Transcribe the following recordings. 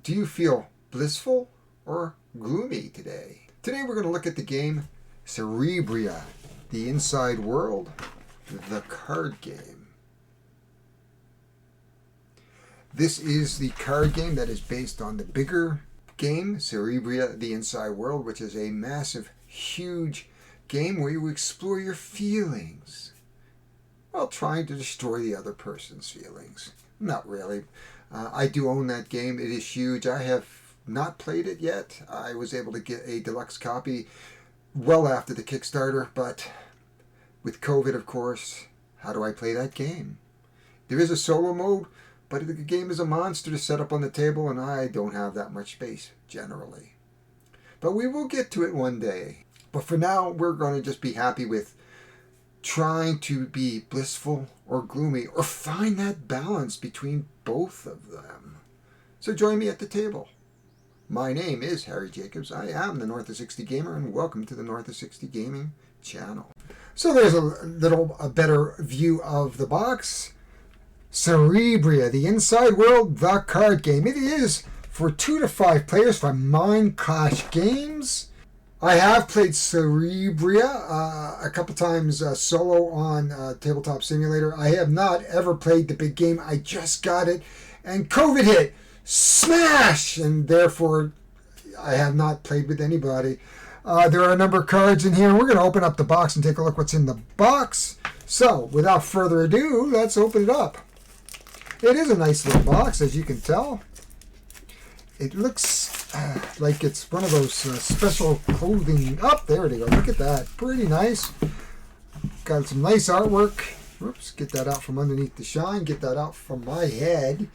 Do you feel blissful or gloomy today? Today we're going to look at the game Cerebria, the inside world, the card game. This is the card game that is based on the bigger game, Cerebria, the inside world, which is a massive, huge game where you explore your feelings while trying to destroy the other person's feelings. Not really. I do own that game. It is huge. I have not played it yet. I was able to get a deluxe copy well after the Kickstarter, but with COVID, of course, how do I play that game? There is a solo mode, but the game is a monster to set up on the table, and I don't have that much space, generally. But we will get to it one day. But for now, we're going to just be happy with trying to be blissful or gloomy, or find that balance between both of them. So join me at the table. My name is Harry Jacobs. I am the North of 60 Gamer, and welcome to the North of 60 Gaming channel. So there's a better view of the box. Cerebria, the inside world, the card game. It is for 2 to 5 players from Mind Clash Games. I have played Cerebria a couple times solo on Tabletop Simulator. I have not ever played the big game. I just got it, and COVID hit. Smash! And therefore, I have not played with anybody. There are a number of cards in here. We're going to open up the box and take a look what's in the box. So, without further ado, let's open it up. It is a nice little box, as you can tell. It looks like it's one of those special clothing. Oh, there it goes. Look at that. Pretty nice. Got some nice artwork. Oops, get that out from underneath the shine. Get that out from my head.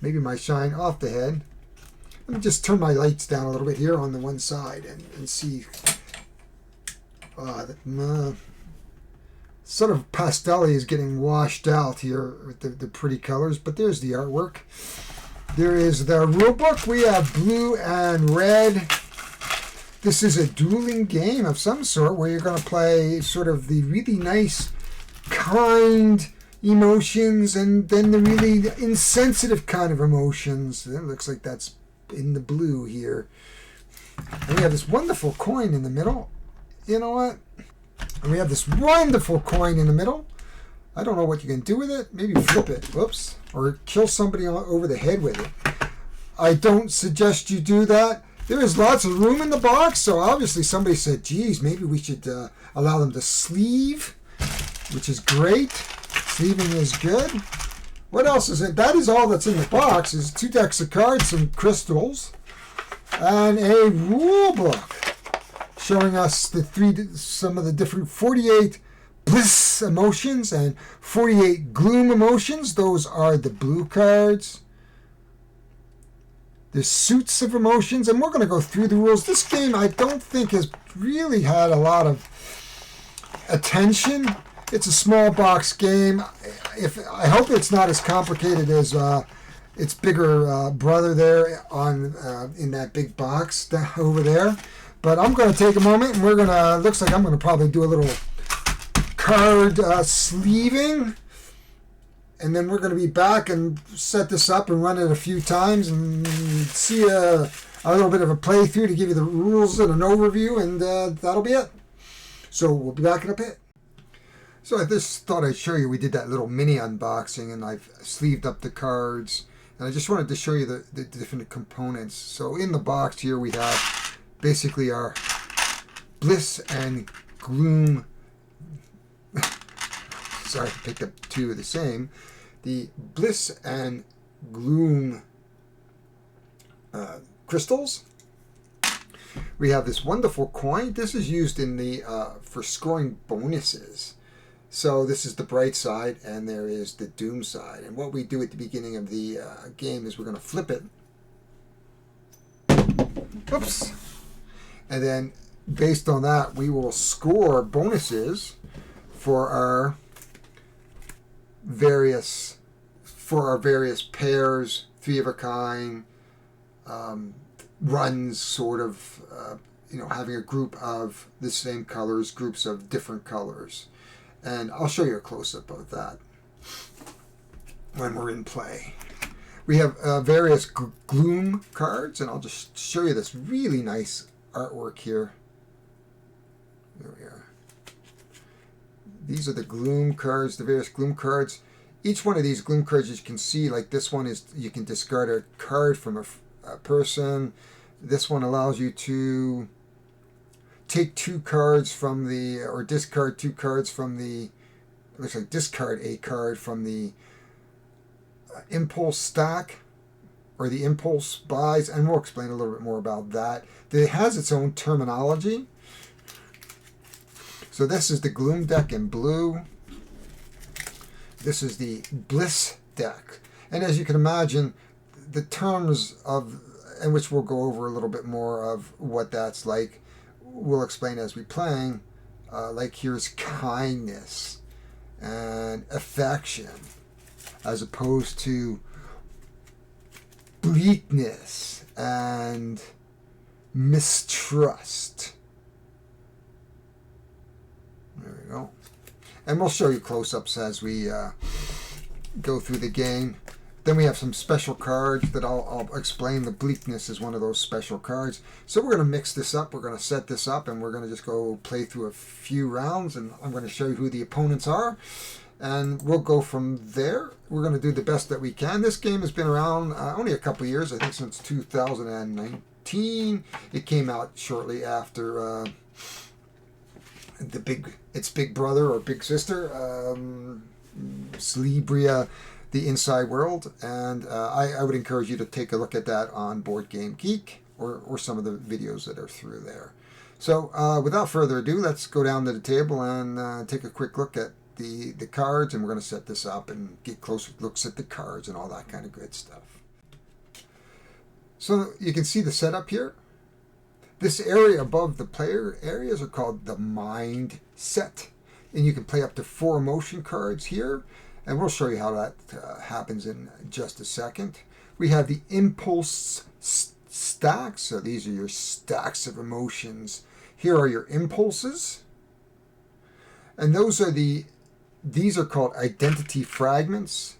Maybe my shine off the head. Let me just turn my lights down a little bit here on the one side and see. Sort of pastel is getting washed out here with the pretty colors, but there's the artwork. There is the rule book. We have blue and red. This is a dueling game of some sort where you're going to play sort of the really nice, kind emotions and then the really insensitive kind of emotions. It looks like that's in the blue here. And we have this wonderful coin in the middle. You know what? And we have this wonderful coin in the middle. I don't know what you can do with it. Maybe flip it. Whoops. Or kill somebody over the head with it. I don't suggest you do that. There is lots of room in the box, so obviously somebody said, geez, maybe we should allow them to sleeve, which is great. Sleeving is good. What else is it? That is all that's in the box. Is 2 decks of cards, some crystals, and a rule book showing us some of the different 48 bliss emotions and 48 gloom emotions. Those are the blue cards. The suits of emotions, and we're going to go through the rules. This game I don't think has really had a lot of attention. It's a small box game. I hope it's not as complicated as its bigger brother there in that big box over there. But I'm going to take a moment, and looks like I'm going to probably do a little card sleeving, and then we're going to be back and set this up and run it a few times and see a little bit of a playthrough to give you the rules and an overview, and that'll be it. So we'll be back in a bit. So I just thought I'd show you, we did that little mini unboxing, and I've sleeved up the cards, and I just wanted to show you the different components. So in the box here we have basically our bliss and gloom. Sorry, I picked up 2 of the same. The bliss and gloom crystals. We have this wonderful coin. This is used in the for scoring bonuses. So this is the bright side, and there is the doom side. And what we do at the beginning of the game is we're going to flip it. Oops. And then based on that, we will score bonuses for our various pairs, 3 of a kind, runs, sort of, having a group of the same colors, groups of different colors. And I'll show you a close-up of that when we're in play. We have various gloom cards, and I'll just show you this really nice artwork here. There we are. These are the gloom cards, the various gloom cards. Each one of these gloom cards, as you can see, like this one is, you can discard a card from a person. This one allows you to take 2 cards from the, or discard 2 cards from the, it looks like discard a card from the impulse stack, or the impulse buys, and we'll explain a little bit more about that. It has its own terminology. So this is the gloom deck in blue. This is the bliss deck. And as you can imagine, the terms of, in which we'll go over a little bit more of what that's like, we'll explain as we playing. Like here's kindness and affection, as opposed to bleakness and mistrust. There we go. And we'll show you close-ups as we go through the game. Then we have some special cards that I'll explain. The bleakness is one of those special cards. So we're going to mix this up. We're going to set this up, and we're going to just go play through a few rounds, and I'm going to show you who the opponents are. And we'll go from there. We're going to do the best that we can. This game has been around only a couple of years, I think since 2019. It came out shortly after its big brother or big sister, Cerebria, the Inside World. And I would encourage you to take a look at that on Board Game Geek, or some of the videos that are through there. So without further ado, let's go down to the table and take a quick look at the cards, and we're going to set this up and get closer looks at the cards and all that kind of good stuff. So you can see the setup here. This area above the player areas are called the mind set, and you can play up to 4 emotion cards here, and we'll show you how that happens in just a second. We have the impulse stacks, so these are your stacks of emotions. Here are your impulses, and these are called identity fragments,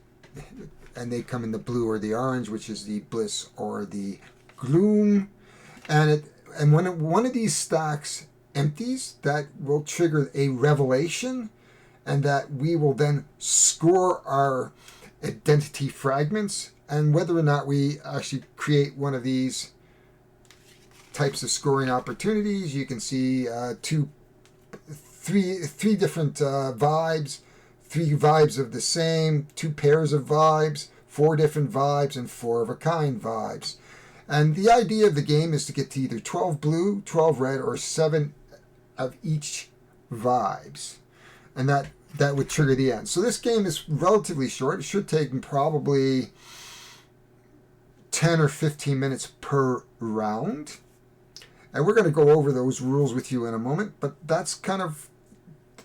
and they come in the blue or the orange, which is the bliss or the gloom. And when one of these stacks empties, that will trigger a revelation, and that we will then score our identity fragments. And whether or not we actually create one of these types of scoring opportunities, you can see three different vibes, 3 vibes of the same, 2 pairs of vibes, 4 different vibes, and 4 of a kind vibes. And the idea of the game is to get to either 12 blue, 12 red, or 7 of each vibes. And that would trigger the end. So this game is relatively short. It should take probably 10 or 15 minutes per round. And we're going to go over those rules with you in a moment, but that's kind of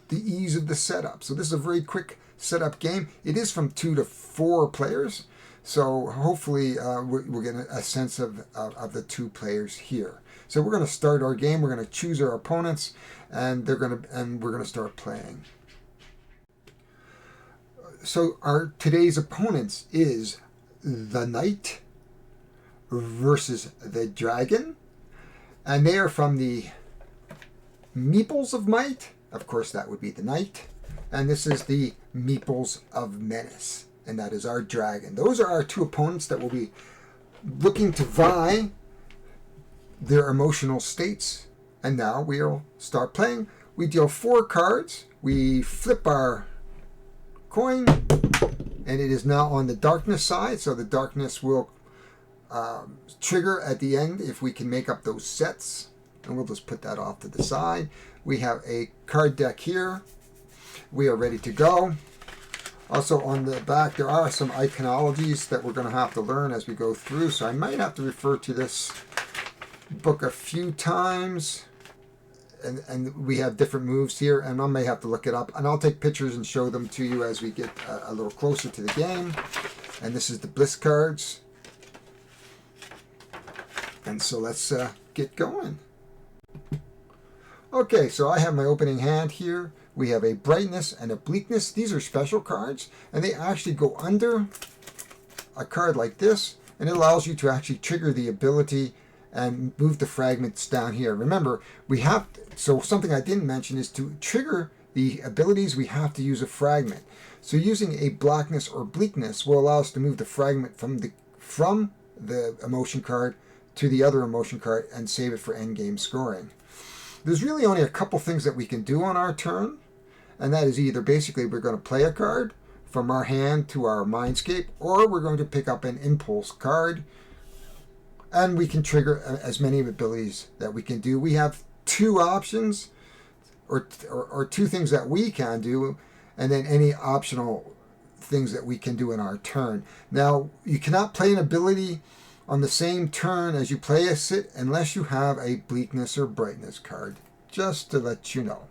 the ease of the setup. So this is a very quick setup game. It is from 2 to 4 players, so hopefully we'll get a sense of the 2 players here. So we're going to start our game. We're going to choose our opponents, and we're going to start playing. So our today's opponents is the Knight versus the Dragon, and they are from the Meeples of Might. Of course, that would be the Knight. And this is the Meeples of Menace, and that is our Dragon. Those are our 2 opponents that will be looking to vie their emotional states. And now we'll start playing. We deal 4 cards. We flip our coin, and it is now on the darkness side. So the darkness will trigger at the end if we can make up those sets. And we'll just put that off to the side. We have a card deck here. We are ready to go. Also on the back, there are some iconologies that we're going to have to learn as we go through. So I might have to refer to this book a few times. And we have different moves here, and I may have to look it up. And I'll take pictures and show them to you as we get a little closer to the game. And this is the Bliss cards. And so let's get going. Okay, so I have my opening hand here. We have a brightness and a bleakness. These are special cards, and they actually go under a card like this, and it allows you to actually trigger the ability and move the fragments down here. Remember, so something I didn't mention is to trigger the abilities, we have to use a fragment. So using a blackness or bleakness will allow us to move the fragment from the emotion card to the other emotion card and save it for endgame scoring. There's really only a couple things that we can do on our turn, and that is either basically we're going to play a card from our hand to our mindscape, or we're going to pick up an impulse card, and we can trigger as many abilities that we can do. We have two options, or two things that we can do, and then any optional things that we can do in our turn. Now, you cannot play an ability on the same turn as you play a sit unless you have a bleakness or brightness card, just to let you know.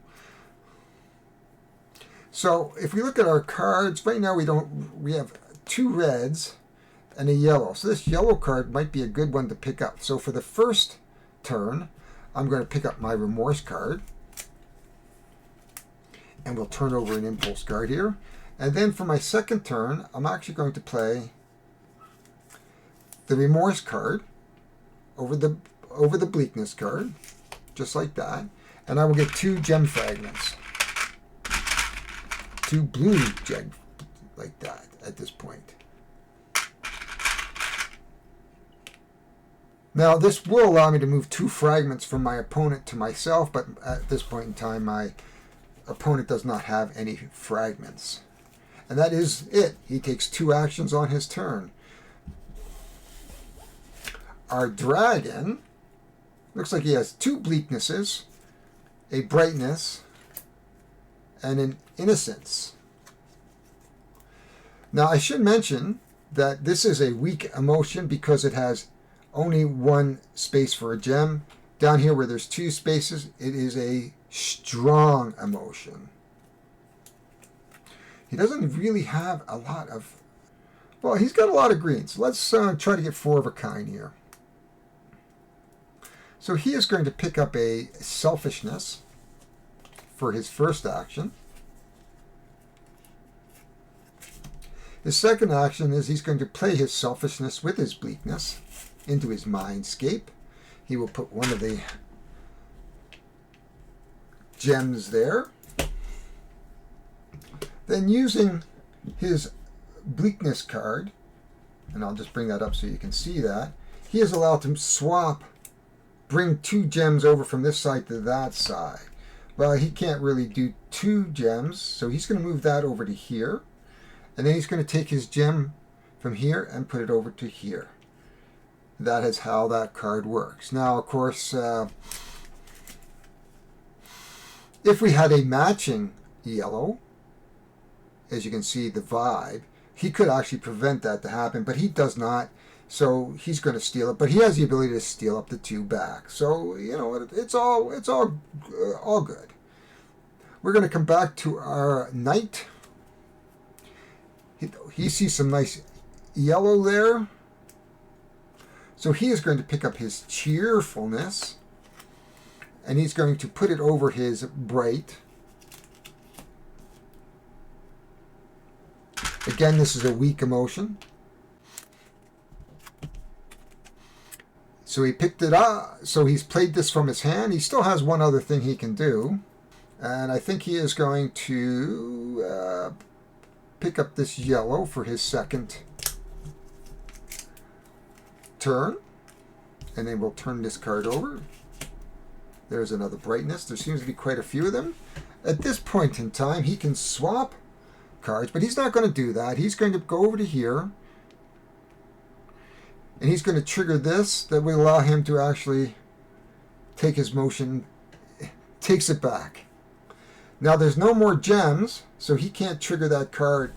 So if we look at our cards, right now we have two reds and a yellow. So this yellow card might be a good one to pick up. So for the first turn, I'm going to pick up my remorse card, and we'll turn over an impulse card here. And then for my second turn, I'm actually going to play the remorse card over the bleakness card, just like that. And I will get two gem fragments. Two blue gem like that at this point. Now this will allow me to move two fragments from my opponent to myself, but at this point in time my opponent does not have any fragments. And that is it. He takes two actions on his turn. Our dragon looks like he has two bleaknesses, a brightness, and an innocence. Now I should mention that this is a weak emotion because it has only one space for a gem. Down here where there's two spaces, it is a strong emotion. He doesn't really have a lot of, well, he's got a lot of greens. Let's try to get four of a kind here. So he is going to pick up a selfishness for his first action. His second action is he's going to play his selfishness with his bleakness into his mindscape. He will put one of the gems there. Then using his bleakness card, and I'll just bring that up so you can see that, he is allowed to swap, bring two gems over from this side to that side. Well, he can't really do two gems, so he's going to move that over to here. And then he's going to take his gem from here and put it over to here. That is how that card works. Now, of course, if we had a matching yellow, as you can see the vibe, he could actually prevent that to happen, but he does not. So he's going to steal it, but he has the ability to steal up the two back. So, you know, it's all good. We're going to come back to our knight. He sees some nice yellow there. So he is going to pick up his cheerfulness, and he's going to put it over his bright. Again, this is a weak emotion. So he picked it up. So he's played this from his hand. He still has one other thing he can do. And I think he is going to pick up this yellow for his second turn. And then we'll turn this card over. There's another brightness. There seems to be quite a few of them. At this point in time, he can swap cards, but he's not going to do that. He's going to go over to here, and he's going to trigger this that will allow him to actually take his motion, takes it back. Now there's no more gems, so he can't trigger that card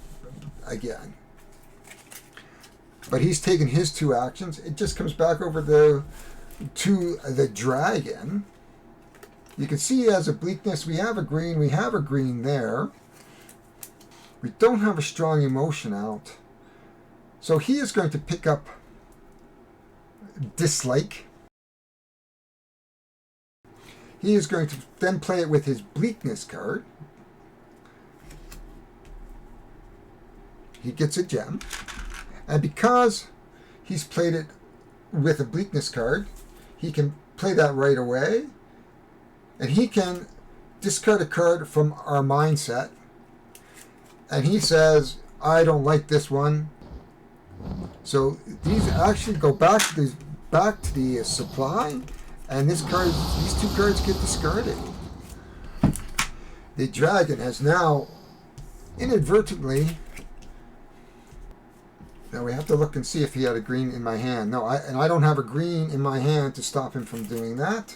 again. But he's taken his two actions. It just comes back over to the dragon. You can see he has a bleakness. We have a green there. We don't have a strong emotion out. So he is going to pick up dislike. He is going to then play it with his bleakness card. He gets a gem. And because he's played it with a bleakness card, he can play that right away. And he can discard a card from our mindset. And he says, I don't like this one. So these actually go back to the supply, and these two cards get discarded. The dragon has now inadvertently. Now we have to look and see if he had a green in my hand. No, I don't have a green in my hand to stop him from doing that.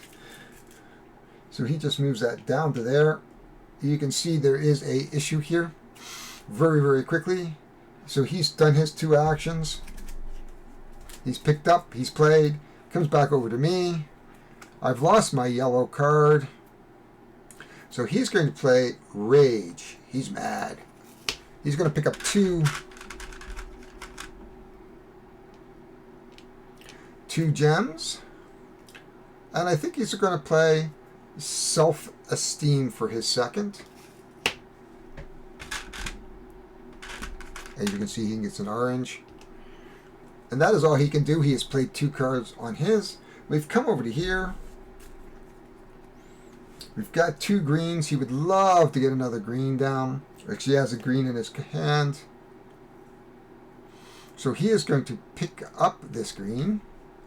So he just moves that down to there. You can see there is a issue here very, very quickly. So he's done his 2 actions. He's picked up, he's played, comes back over to me. I've lost my yellow card. So he's going to play Rage. He's mad. He's going to pick up two gems. And I think he's going to play Self-Esteem for his second. As you can see, he gets an orange. And that is all he can do. He has played 2 cards on his. We've come over to here. We've got 2 greens. He would love to get another green down. Actually, he has a green in his hand. So he is going to pick up this green.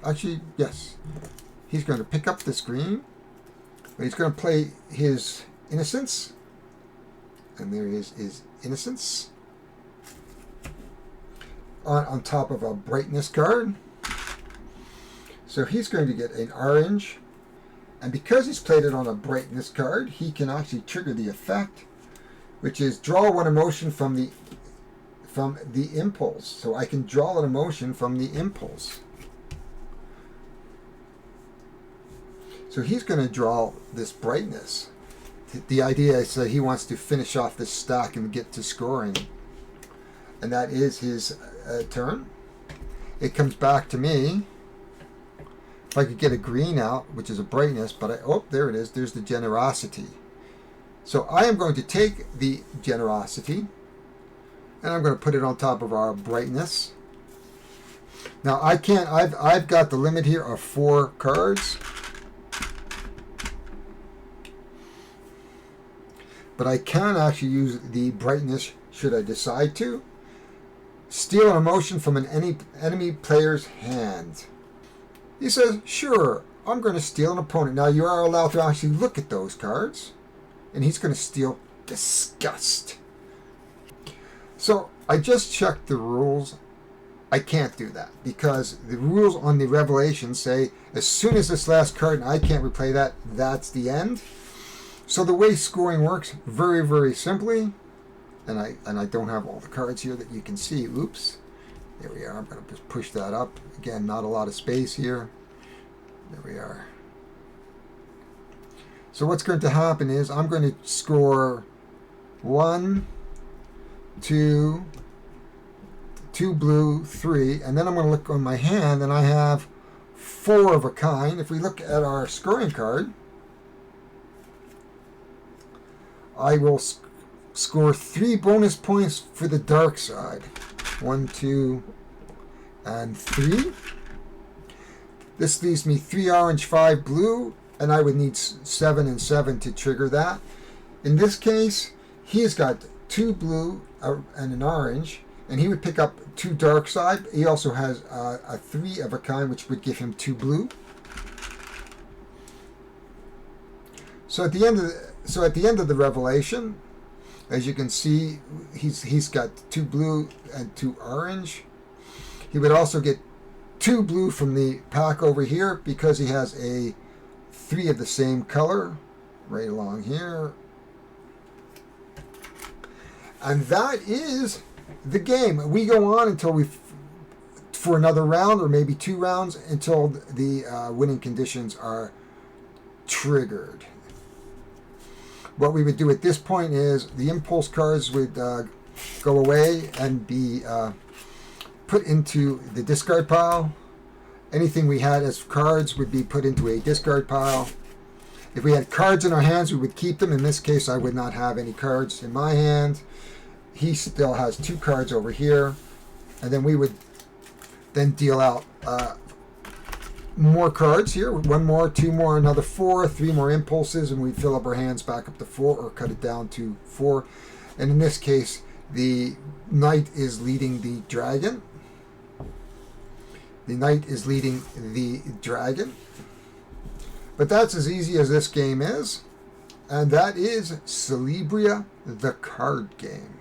Actually, yes. He's going to pick up this green. But he's going to play his Innocence. And there is his Innocence. On top of a Brightness card. So he's going to get an orange. And because he's played it on a Brightness card, he can actually trigger the effect, which is draw 1 emotion from the impulse. So I can draw an emotion from the impulse. So he's going to draw this Brightness. The idea is that he wants to finish off this stack and get to scoring. And that is his turn. It comes back to me. If I could get a green out, which is a Brightness, but oh, there it is. There's the Generosity. So I am going to take the Generosity, and I'm going to put it on top of our Brightness. Now I can't. I've got the limit here of 4 cards, but I can actually use the Brightness should I decide to. Steal an emotion from an enemy player's hand. He says, sure, I'm going to steal an opponent. Now you are allowed to actually look at those cards. And he's going to steal Disgust. So I just checked the rules. I can't do that because the rules on the Revelation say as soon as this last card, and I can't replay that, that's the end. So the way scoring works, very, very simply, and I don't have all the cards here that you can see. Oops. There we are. I'm going to just push that up. Again, not a lot of space here. There we are. So what's going to happen is I'm going to score 1, 2, 2 blue, 3, and then I'm going to look on my hand and I have 4 of a kind. If we look at our scoring card, I will score 3 bonus points for the dark side. 1, 2, and 3. This leaves me 3 orange, 5 blue, and I would need 7 and 7 to trigger that. In this case, he's got 2 blue and an orange, and he would pick up 2 dark side. He also has a 3 of a kind, which would give him 2 blue. So at the end of the Revelation, as you can see, he's got 2 blue and 2 orange. He would also get 2 blue from the pack over here because he has a 3 of the same color right along here. And that is the game. We go on until for another round or maybe 2 rounds until the winning conditions are triggered. What we would do at this point is the impulse cards would go away and be put into the discard pile. Anything we had as cards would be put into a discard pile. If we had cards in our hands, we would keep them. In this case, I would not have any cards in my hand. He still has 2 cards over here. And then we would then deal out more cards here. One more, two more, another four, three more impulses, and we fill up our hands back up to four or cut it down to four. And in this case, the knight is leading the dragon. The knight is leading the dragon. But that's as easy as this game is. And that is Cerebria, the card game.